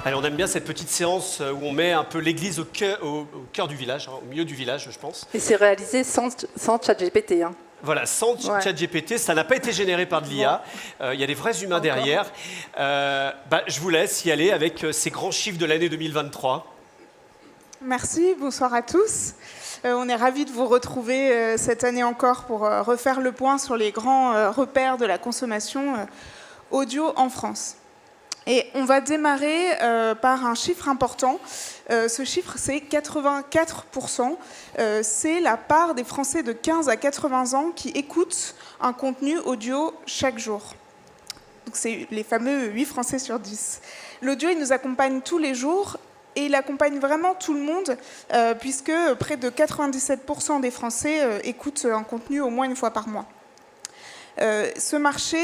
Allez, on aime bien cette petite séance où on met un peu l'église au cœur du village, au milieu du village, je pense. Et c'est réalisé sans ChatGPT. Voilà, sans ChatGPT, ça n'a pas été généré par de l'IA. Il y a des vrais humains derrière. Je vous laisse y aller avec ces grands chiffres de l'année 2023. Merci, bonsoir à tous. On est ravis de vous retrouver cette année encore pour refaire le point sur les grands repères de la consommation audio en France. Et on va démarrer par un chiffre important. Ce chiffre, c'est 84%. C'est la part des Français de 15 à 80 ans qui écoutent un contenu audio chaque jour. Donc c'est les fameux 8 Français sur 10. L'audio, il nous accompagne tous les jours et il accompagne vraiment tout le monde puisque près de 97% des Français écoutent un contenu au moins une fois par mois. Ce marché,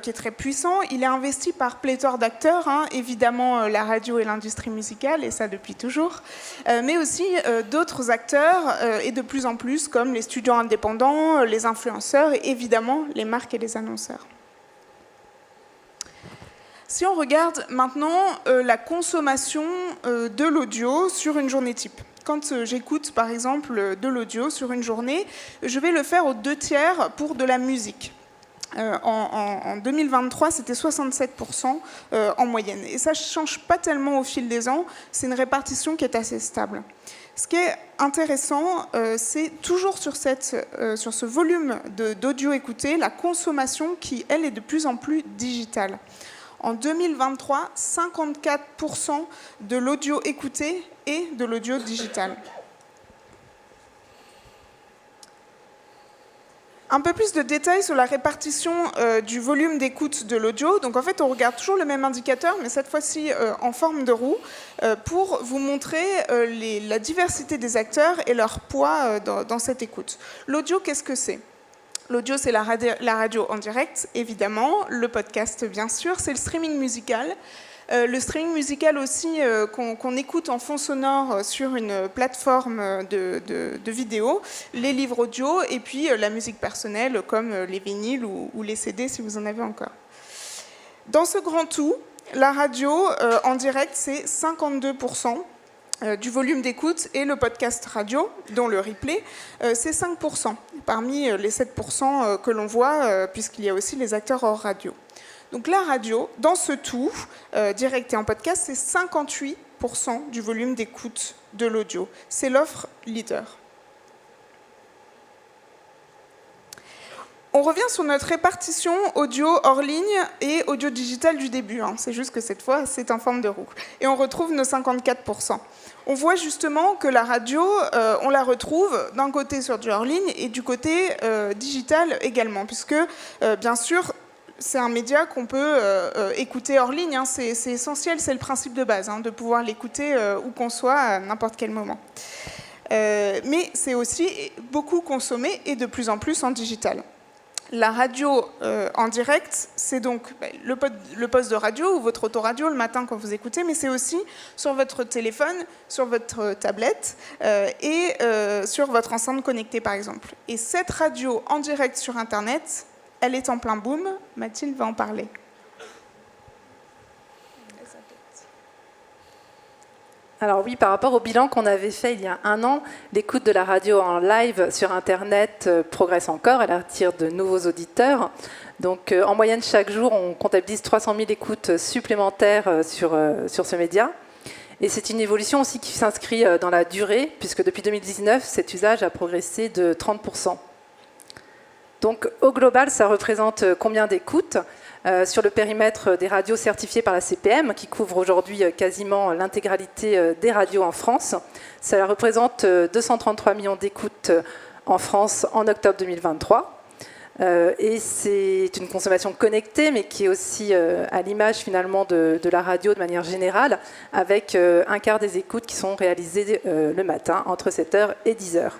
qui est très puissant, il est investi par pléthore d'acteurs, évidemment la radio et l'industrie musicale, et ça depuis toujours, mais aussi d'autres acteurs, et de plus en plus, comme les studios indépendants, les influenceurs, et évidemment les marques et les annonceurs. Si on regarde maintenant la consommation de l'audio sur une journée type. Quand j'écoute par exemple de l'audio sur une journée, je vais le faire aux 2/3 pour de la musique. En 2023, c'était 67% en moyenne. Et ça ne change pas tellement au fil des ans, c'est une répartition qui est assez stable. Ce qui est intéressant, c'est toujours sur ce volume d'audio écouté, la consommation qui, elle, est de plus en plus digitale. En 2023, 54% de l'audio écouté est de l'audio digital. Un peu plus de détails sur la répartition du volume d'écoute de l'audio. Donc en fait, on regarde toujours le même indicateur, mais cette fois-ci en forme de roue, pour vous montrer la diversité des acteurs et leur poids dans cette écoute. L'audio, qu'est-ce que c'est ? L'audio, c'est la radio en direct, évidemment. Le podcast, bien sûr. C'est le streaming musical. Le streaming musical aussi qu'on écoute en fond sonore sur une plateforme de vidéo, les livres audio et puis la musique personnelle comme les vinyles ou les CD si vous en avez encore. Dans ce grand tout, la radio en direct, c'est 52% du volume d'écoute et le podcast radio, dont le replay, c'est 5% parmi les 7% que l'on voit puisqu'il y a aussi les acteurs hors radio. Donc la radio, dans ce tout, direct et en podcast, c'est 58% du volume d'écoute de l'audio. C'est l'offre leader. On revient sur notre répartition audio hors ligne et audio digital du début. C'est juste que cette fois, c'est en forme de roue. Et on retrouve nos 54%. On voit justement que la radio, on la retrouve d'un côté sur du hors ligne et du côté digital également, puisque, bien sûr, c'est un média qu'on peut écouter hors ligne. C'est essentiel, c'est le principe de base, de pouvoir l'écouter où qu'on soit, à n'importe quel moment. Mais c'est aussi beaucoup consommé et de plus en plus en digital. La radio en direct, c'est donc le poste de radio ou votre autoradio le matin quand vous écoutez, mais c'est aussi sur votre téléphone, sur votre tablette et sur votre enceinte connectée, par exemple. Et cette radio en direct sur Internet, elle est en plein boom. Mathilde va en parler. Alors oui, par rapport au bilan qu'on avait fait il y a un an, l'écoute de la radio en live sur Internet progresse encore. Elle attire de nouveaux auditeurs. Donc en moyenne, chaque jour, on comptabilise 300 000 écoutes supplémentaires sur ce média. Et c'est une évolution aussi qui s'inscrit dans la durée, puisque depuis 2019, cet usage a progressé de 30%. Donc, au global, ça représente combien d'écoutes sur le périmètre des radios certifiées par la CPM, qui couvre aujourd'hui quasiment l'intégralité des radios en France. Ça représente 233 millions d'écoutes en France en octobre 2023. Et c'est une consommation connectée, mais qui est aussi à l'image finalement de la radio de manière générale, avec un quart des écoutes qui sont réalisées le matin, entre 7h et 10h.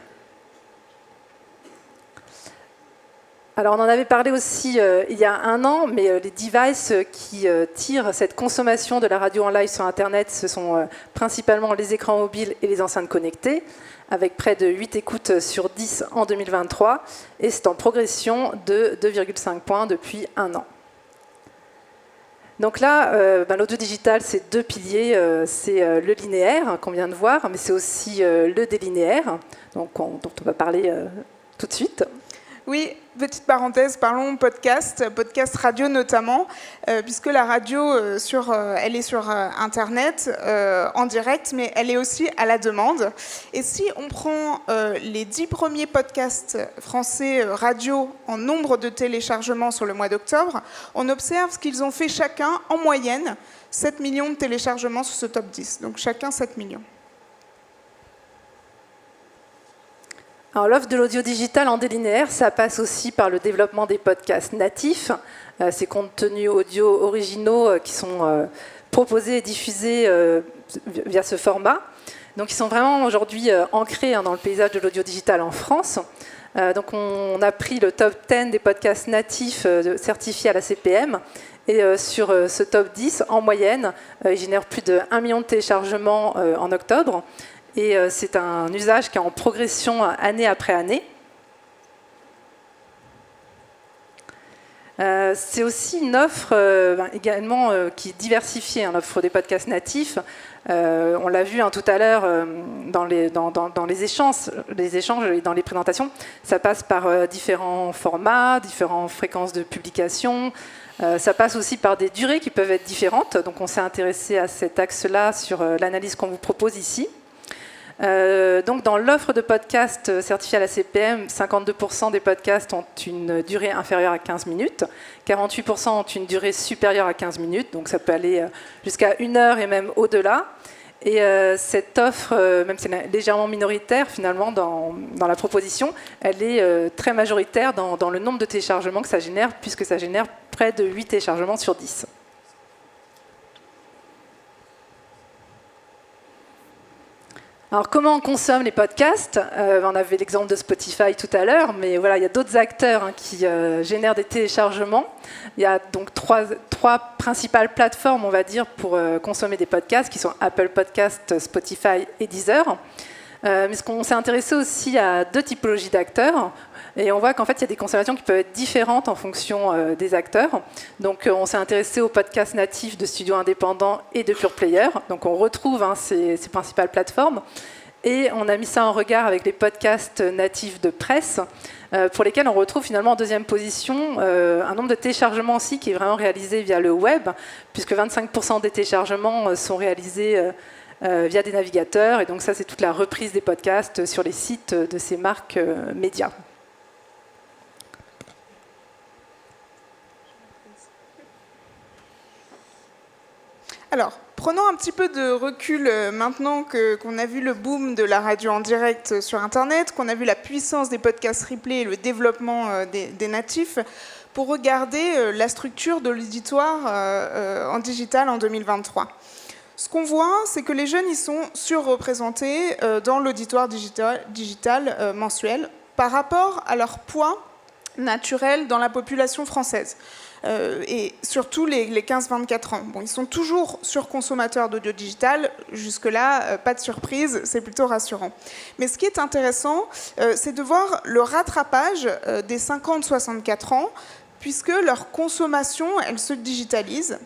Alors on en avait parlé aussi il y a un an, mais les devices qui tirent cette consommation de la radio en live sur Internet, ce sont principalement les écrans mobiles et les enceintes connectées, avec près de 8 écoutes sur 10 en 2023, et c'est en progression de 2,5 points depuis un an. Donc là, l'audio digital, c'est 2 piliers. C'est le linéaire qu'on vient de voir, mais c'est aussi le délinéaire, dont on va parler tout de suite. Oui, petite parenthèse, parlons podcast radio notamment, puisque la radio, elle est sur Internet en direct, mais elle est aussi à la demande. Et si on prend les 10 premiers podcasts français radio en nombre de téléchargements sur le mois d'octobre, on observe qu'ils ont fait chacun, en moyenne, 7 millions de téléchargements sur ce top 10. Donc chacun 7 millions. Alors, l'offre de l'audio digital en délinéaire, ça passe aussi par le développement des podcasts natifs, ces contenus audio originaux qui sont proposés et diffusés via ce format. Donc, ils sont vraiment aujourd'hui ancrés dans le paysage de l'audio digital en France. Donc, on a pris le top 10 des podcasts natifs certifiés à la CPM. Et sur ce top 10, en moyenne, ils génèrent plus de 1 million de téléchargements en octobre. Et c'est un usage qui est en progression année après année. C'est aussi une offre également qui est diversifiée, l'offre des podcasts natifs. On l'a vu tout à l'heure dans les échanges et dans les présentations. Ça passe par différents formats, différentes fréquences de publication. Ça passe aussi par des durées qui peuvent être différentes. Donc on s'est intéressé à cet axe-là sur l'analyse qu'on vous propose ici. Donc dans l'offre de podcasts certifiés à la CPM, 52% des podcasts ont une durée inférieure à 15 minutes, 48% ont une durée supérieure à 15 minutes, donc ça peut aller jusqu'à 1 heure et même au-delà. Et cette offre, même si elle est légèrement minoritaire finalement dans la proposition, elle est très majoritaire dans le nombre de téléchargements que ça génère, puisque ça génère près de 8 téléchargements sur 10. Alors, comment on consomme les podcasts ? On avait l'exemple de Spotify tout à l'heure, mais voilà, il y a d'autres acteurs qui génèrent des téléchargements. Il y a donc trois principales plateformes, on va dire, pour consommer des podcasts, qui sont Apple Podcasts, Spotify et Deezer. Mais on s'est intéressé aussi à 2 typologies d'acteurs. Et on voit qu'en fait, il y a des consommations qui peuvent être différentes en fonction des acteurs. Donc, on s'est intéressé aux podcasts natifs de studios indépendants et de pure players. Donc, on retrouve ces principales plateformes. Et on a mis ça en regard avec les podcasts natifs de presse, pour lesquels on retrouve finalement en deuxième position un nombre de téléchargements aussi qui est vraiment réalisé via le web, puisque 25% des téléchargements sont réalisés via des navigateurs. Et donc, ça, c'est toute la reprise des podcasts sur les sites de ces marques médias. Alors, prenons un petit peu de recul maintenant qu'on a vu le boom de la radio en direct sur Internet, qu'on a vu la puissance des podcasts replay et le développement des natifs, pour regarder la structure de l'auditoire en digital en 2023. Ce qu'on voit, c'est que les jeunes ils sont surreprésentés dans l'auditoire digital mensuel par rapport à leur poids naturel dans la population française. Et surtout les 15-24 ans. Bon, ils sont toujours surconsommateurs d'audio digital. Jusque-là, pas de surprise, c'est plutôt rassurant. Mais ce qui est intéressant, c'est de voir le rattrapage des 50-64 ans, puisque leur consommation, elle se digitalise.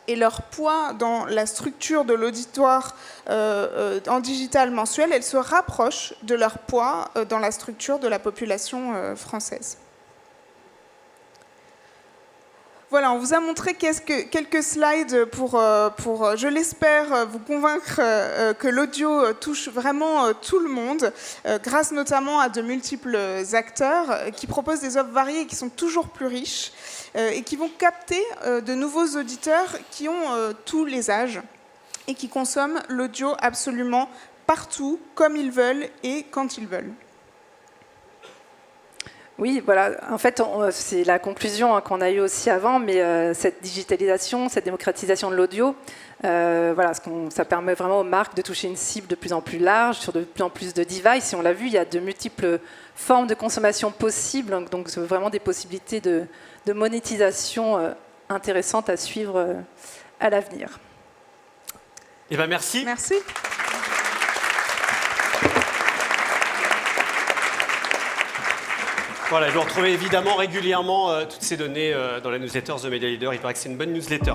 Et leur poids dans la structure de l'auditoire en digital mensuel, elle se rapproche de leur poids dans la structure de la population française. Voilà, on vous a montré quelques slides pour, je l'espère, vous convaincre que l'audio touche vraiment tout le monde, grâce notamment à de multiples acteurs qui proposent des offres variées et qui sont toujours plus riches et qui vont capter de nouveaux auditeurs qui ont tous les âges et qui consomment l'audio absolument partout, comme ils veulent et quand ils veulent. Oui, voilà. En fait, c'est la conclusion qu'on a eue aussi avant, mais cette digitalisation, cette démocratisation de l'audio, ça permet vraiment aux marques de toucher une cible de plus en plus large, sur de plus en plus de devices. Et on l'a vu, il y a de multiples formes de consommation possibles, donc vraiment des possibilités de monétisation intéressantes à suivre à l'avenir. Eh bien, merci. Merci. Voilà, je vous retrouvez évidemment régulièrement toutes ces données dans la newsletter The Media Leader. Il paraît que c'est une bonne newsletter.